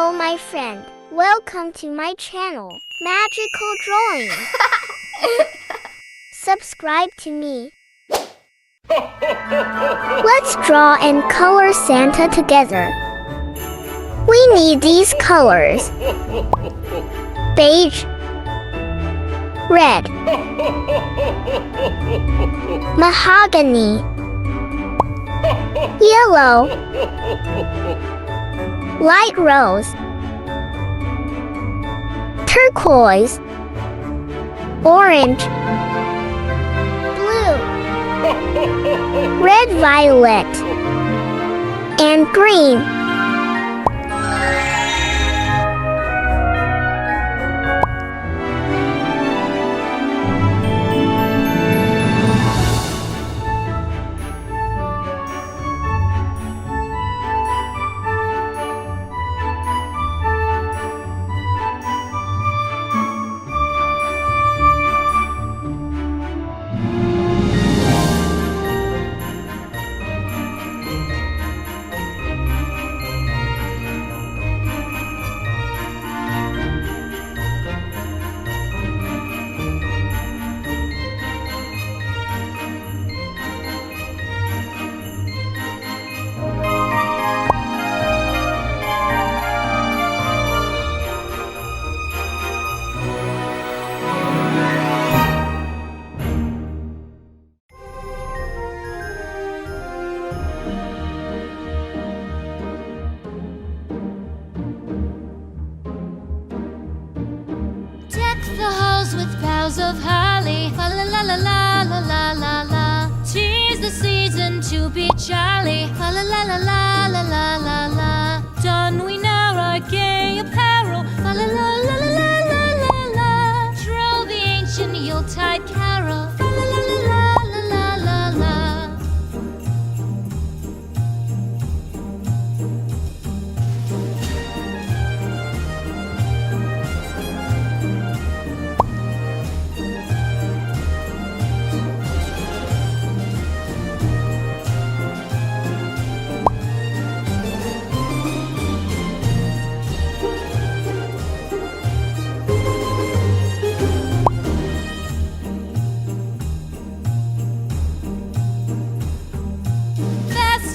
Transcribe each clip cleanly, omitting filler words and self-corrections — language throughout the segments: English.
Hello, my friend. Welcome to my channel, Magical Drawing. Subscribe to me. Let's draw and color Santa together. We need these colors: beige, red, mahogany, yellow, light rose, turquoise, orange, blue, red violet, and green. The halls with boughs of holly, fa la la la la la la la la. 'Tis the season to be jolly, fa la la la la la la la la. Don we now our gay apparel, fa la la la la la la la la. Troll the ancient Yuletide carol, fa la la la la la la la la.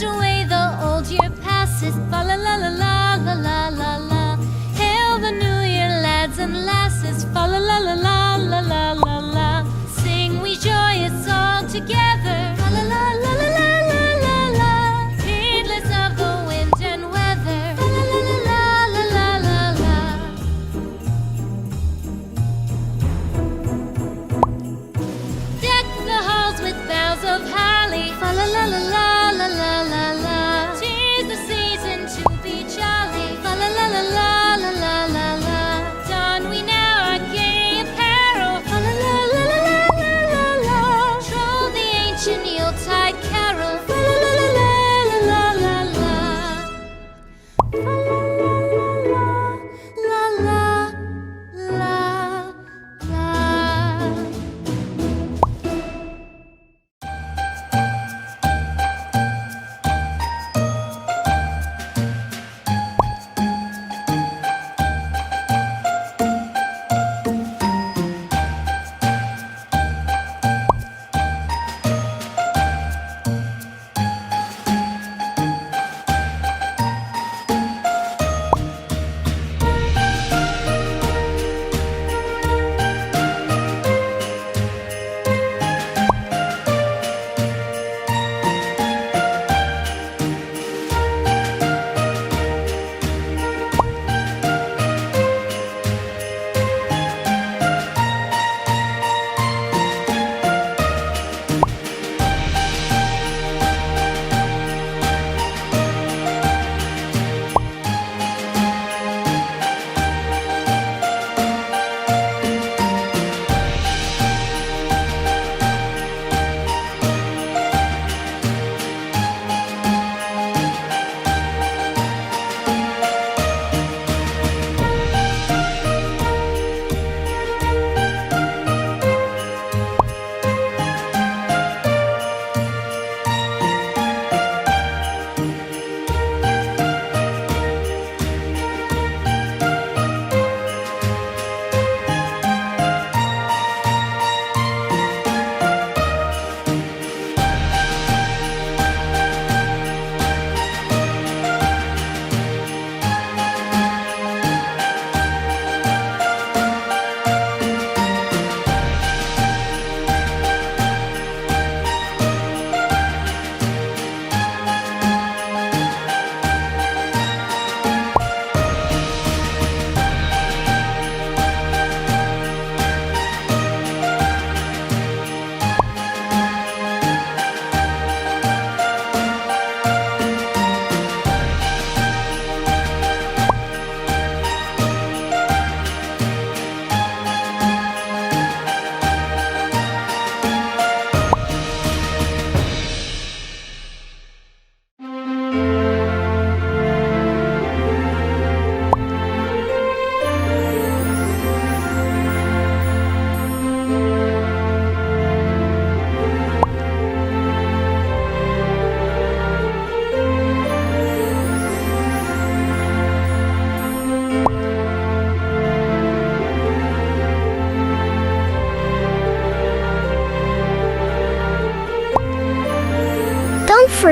Away the old year passes, fa la la la la la la la la. Hail the new year, lads and lasses, fa la la la la la la la la. Sing we joyous all together, fa la la la la la la la la. Heedless of the wind and weather, fa la la la la la la la la. Deck the halls with boughs of holly, fa la la la la la la la la. 'Tis the season to be jolly, fa la la la la la la la la. Don we now our gay apparel, fa la la la la la la la la. Troll the ancient Yuletide carol, fa la la la la la la la la. Fa la la la la la la la.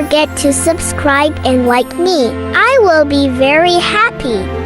forget to subscribe and like me. I will be very happy.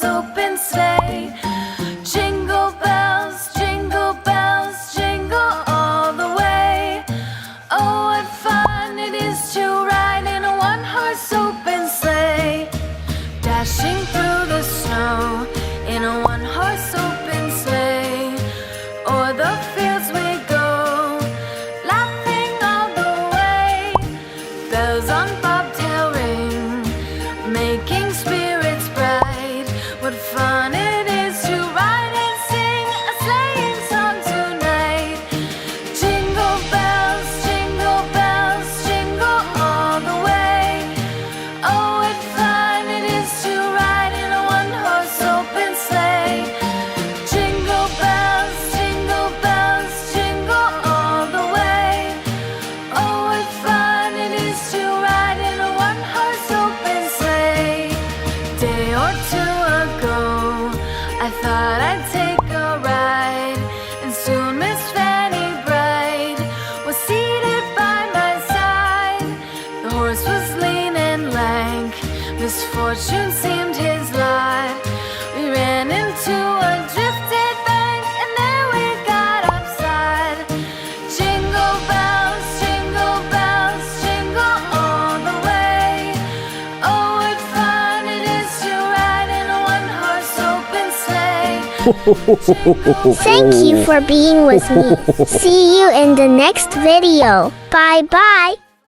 one-horse open sleigh. Jingle bells, jingle all the way. Oh, what fun it is to ride in a one-horse open sleigh. Dashing through the snow in a one-horse open sleigh. O'er the fields we go, laughing all the way. Bells on bobtail ring, making spirits bright. What fun it is to ride and sing a sleighing song tonight. Jingle bells, jingle all the way. Oh, what fun it is to ride in a one-horse open sleigh. Jingle bells, jingle all the way. Oh, what fun it is to ride in a one-horse open sleigh. Day or two ago, I thought I'd take a ride, and soon Miss Fanny Bright was seated by my side. The horse was lean and lank, misfortune seemed his lot. We ran into a drifted bank, and there we got upside. Jingle bells, jingle all the way. Oh, what fun it is to ride in a one-horse open sleigh. Thank you for being with me. See you in the next video. Bye bye.